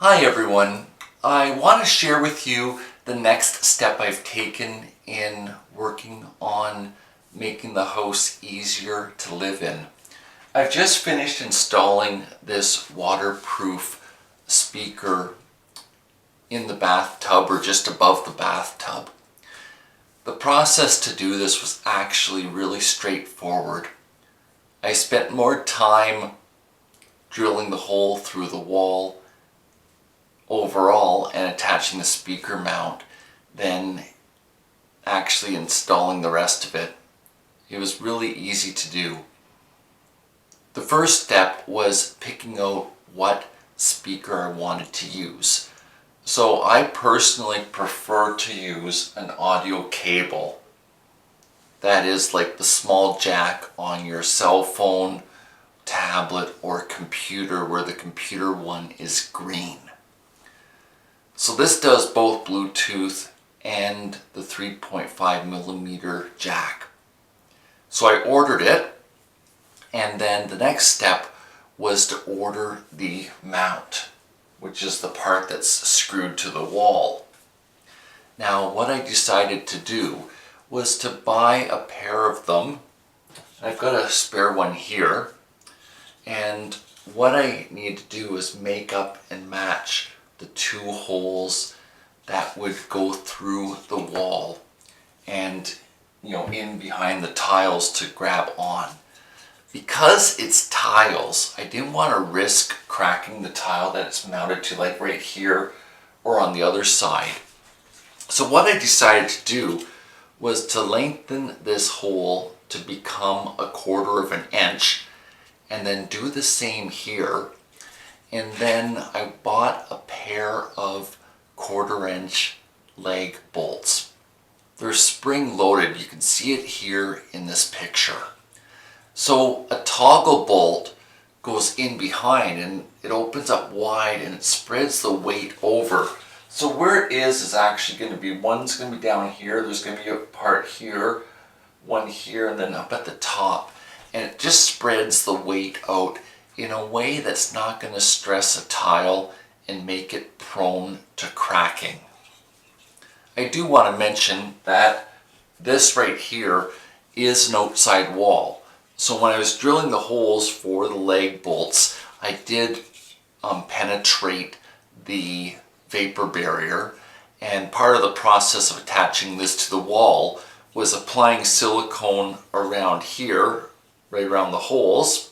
Hi everyone. I want to share with you the next step I've taken in working on making the house easier to live in. I've just finished installing this waterproof speaker in the bathtub or just above the bathtub. The process to do this was actually really straightforward. I spent more time drilling the hole through the wall overall and attaching the speaker mount than actually installing the rest of it. It was really easy to do. The first step was picking out what speaker I wanted to use. So I personally prefer to use an audio cable. That is like the small jack on your cell phone, tablet, or computer, where the computer one is green. So this does both Bluetooth and the 3.5mm jack. So I ordered it, and then the next step was to order the mount, which is the part that's screwed to the wall. Now what I decided to do was to buy a pair of them. I've got a spare one here, and what I need to do is make up and match the two holes that would go through the wall and in behind the tiles to grab on. Because it's tiles, I didn't want to risk cracking the tile that it's mounted to, like right here or on the other side. So what I decided to do was to lengthen this hole to become 1/4 of an inch, and then do the same here. And then I bought a pair of 1/4 inch leg bolts. They're spring loaded. You can see it here in this picture. So a toggle bolt goes in behind and it opens up wide and it spreads the weight over. So where it is actually going to be, one's going to be down here, there's going to be a part here, one here, and then up at the top. And it just spreads the weight out in a way that's not going to stress a tile and make it prone to cracking. I do want to mention that this right here is an outside wall. So when I was drilling the holes for the leg bolts, I did penetrate the vapor barrier, and part of the process of attaching this to the wall was applying silicone around here, right around the holes.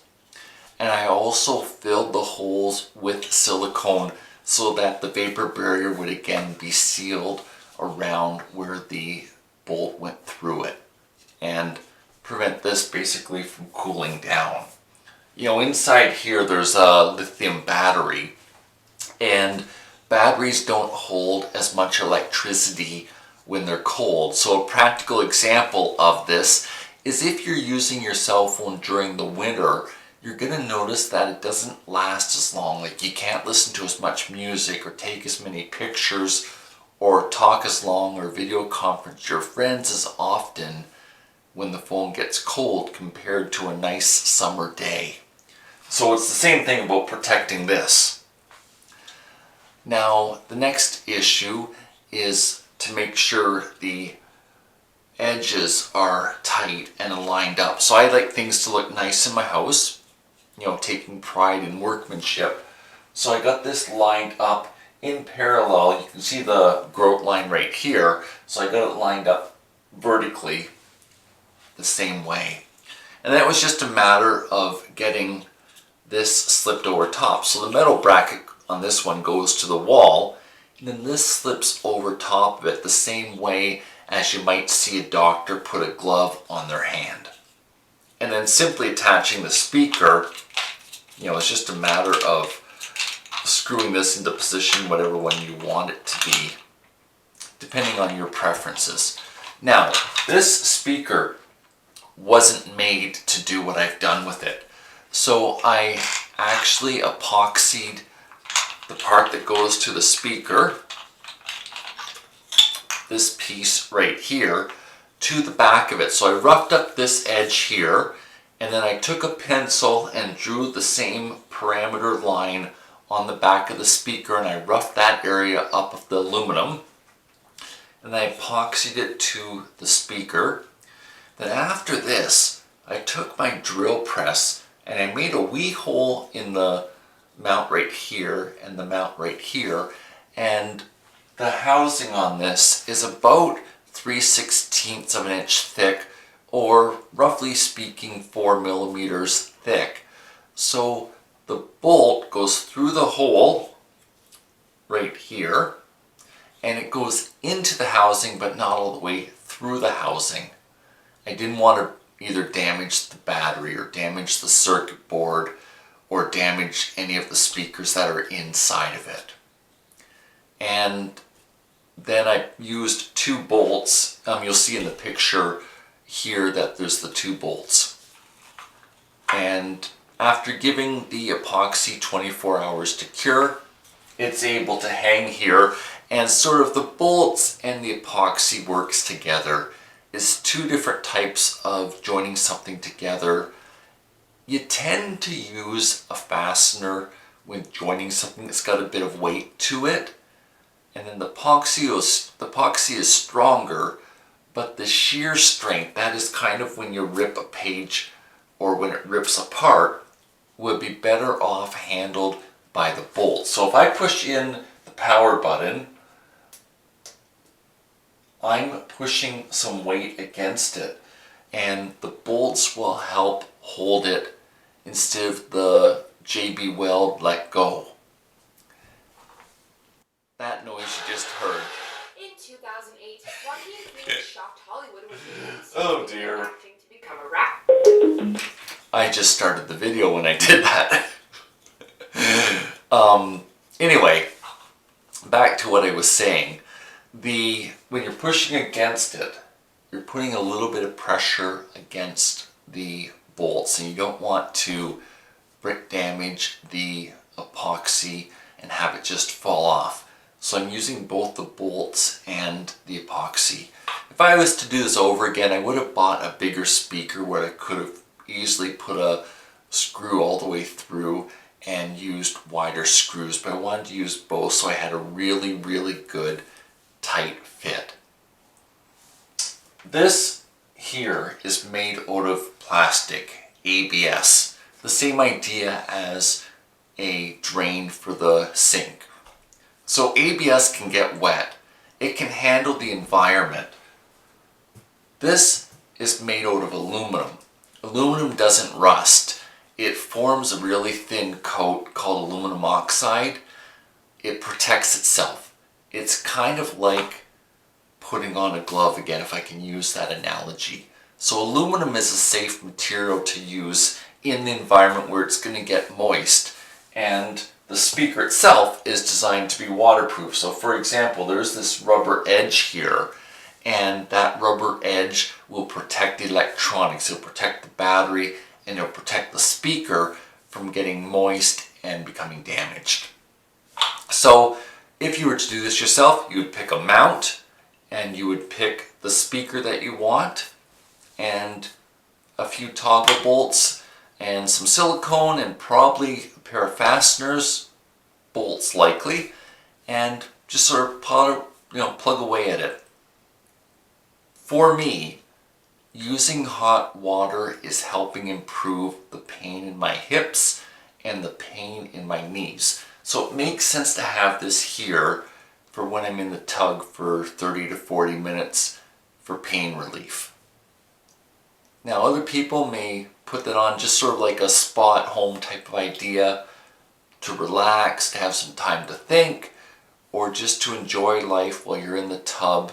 And I also filled the holes with silicone so that the vapor barrier would again be sealed around where the bolt went through it and prevent this basically from cooling down. Inside here there's a lithium battery, and batteries don't hold as much electricity when they're cold. So a practical example of this is if you're using your cell phone during the winter, you're going to notice that it doesn't last as long. Like, you can't listen to as much music or take as many pictures or talk as long or video conference your friends as often when the phone gets cold compared to a nice summer day. So it's the same thing about protecting this. Now the next issue is to make sure the edges are tight and aligned up. So I like things to look nice in my house, taking pride in workmanship. So I got this lined up in parallel. You can see the grout line right here. So I got it lined up vertically the same way. And that was just a matter of getting this slipped over top. So the metal bracket on this one goes to the wall, and then this slips over top of it the same way as you might see a doctor put a glove on their hand. And then simply attaching the speaker, it's just a matter of screwing this into position, whatever one you want it to be, depending on your preferences. Now, this speaker wasn't made to do what I've done with it. So I actually epoxied the part that goes to the speaker, this piece right here, to the back of it. So I roughed up this edge here, and then I took a pencil and drew the same parameter line on the back of the speaker, and I roughed that area up with the aluminum, and I epoxied it to the speaker. Then after this, I took my drill press and I made a wee hole in the mount right here and the mount right here, and the housing on this is about 3/16 of an inch thick, or roughly speaking 4 millimeters thick. So the bolt goes through the hole right here, and it goes into the housing but not all the way through the housing. I didn't want to either damage the battery or damage the circuit board or damage any of the speakers that are inside of it. And then I used 2 bolts. You'll see in the picture here that there's the 2 bolts. And after giving the epoxy 24 hours to cure, it's able to hang here, and sort of the bolts and the epoxy works together. It's 2 different types of joining something together. You tend to use a fastener when joining something that's got a bit of weight to it, and then the epoxy is stronger, but the shear strength, that is kind of when you rip a page or when it rips apart, would be better off handled by the bolt. So if I push in the power button, I'm pushing some weight against it, and the bolts will help hold it instead of the JB Weld let go. That noise you just heard. In 2008, Joaquin Phoenix shocked Hollywood with news. Oh dear. Acting to become a rapper. I just started the video when I did that. Anyway, back to what I was saying. When you're pushing against it, you're putting a little bit of pressure against the bolts, and you don't want to damage the epoxy and have it just fall off. So I'm using both the bolts and the epoxy. If I was to do this over again, I would have bought a bigger speaker where I could have easily put a screw all the way through and used wider screws, but I wanted to use both so I had a really, really good tight fit. This here is made out of plastic, ABS, the same idea as a drain for the sink. So ABS can get wet. It can handle the environment. This is made out of aluminum. Aluminum doesn't rust. It forms a really thin coat called aluminum oxide. It protects itself. It's kind of like putting on a glove again, if I can use that analogy. So aluminum is a safe material to use in the environment where it's going to get moist, and the speaker itself is designed to be waterproof. So for example, there's this rubber edge here, and that rubber edge will protect the electronics. It'll protect the battery, and it'll protect the speaker from getting moist and becoming damaged. So if you were to do this yourself, you would pick a mount, and you would pick the speaker that you want, and a few toggle bolts, and some silicone, and probably a pair of fasteners, bolts likely, and just sort of plug away at it. For me, using hot water is helping improve the pain in my hips and the pain in my knees. So it makes sense to have this here for when I'm in the tug for 30 to 40 minutes for pain relief. Now other people may put that on just sort of like a spa at home type of idea, to relax, to have some time to think, or just to enjoy life while you're in the tub.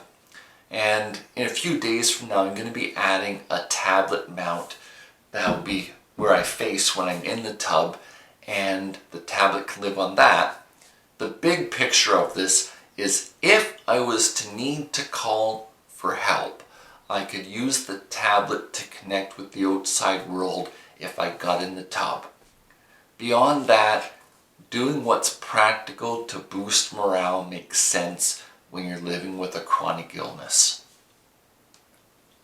And in a few days from now, I'm going to be adding a tablet mount that will be where I face when I'm in the tub, and the tablet can live on that. The big picture of this is if I was to need to call for help, I could use the tablet to connect with the outside world if I got in the tub. Beyond that, doing what's practical to boost morale makes sense when you're living with a chronic illness.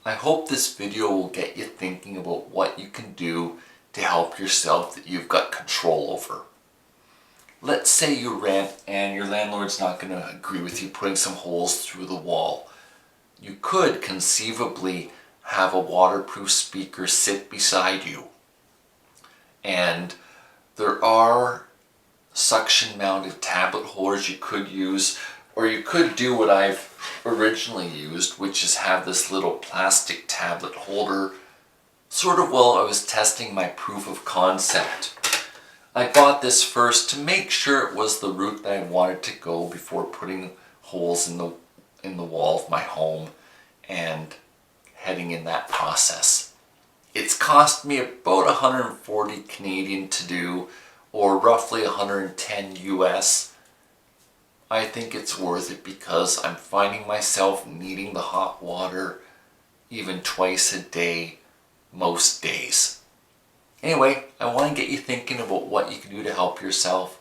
I hope this video will get you thinking about what you can do to help yourself that you've got control over. let's say you rent and your landlord's not going to agree with you putting some holes through the wall. You could conceivably have a waterproof speaker sit beside you. And there are suction mounted tablet holders you could use, or you could do what I've originally used, which is have this little plastic tablet holder, sort of while I was testing my proof of concept. I bought this first to make sure it was the route that I wanted to go before putting holes in the wall of my home and heading in that process. It's cost me about 140 Canadian to do, or roughly 110 US. I think it's worth it because I'm finding myself needing the hot water even twice a day, most days. Anyway, I want to get you thinking about what you can do to help yourself.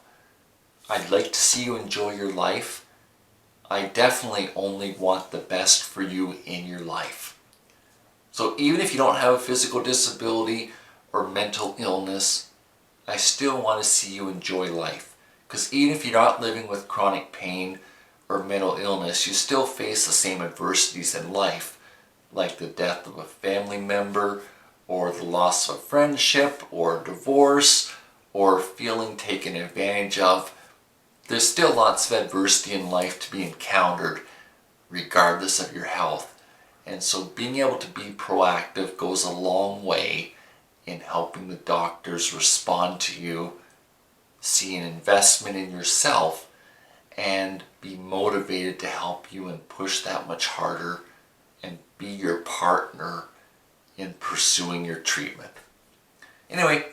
I'd like to see you enjoy your life. I definitely only want the best for you in your life. So even if you don't have a physical disability or mental illness, I still want to see you enjoy life. Because even if you're not living with chronic pain or mental illness, you still face the same adversities in life, like the death of a family member, or the loss of a friendship, or divorce, or feeling taken advantage of. There's still lots of adversity in life to be encountered, regardless of your health. And so being able to be proactive goes a long way in helping the doctors respond to you, see an investment in yourself, and be motivated to help you and push that much harder and be your partner in pursuing your treatment. Anyway,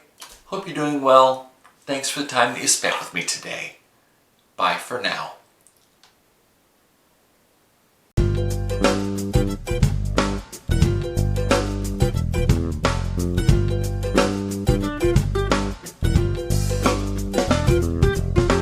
hope you're doing well. Thanks for the time that you spent with me today. Bye for now.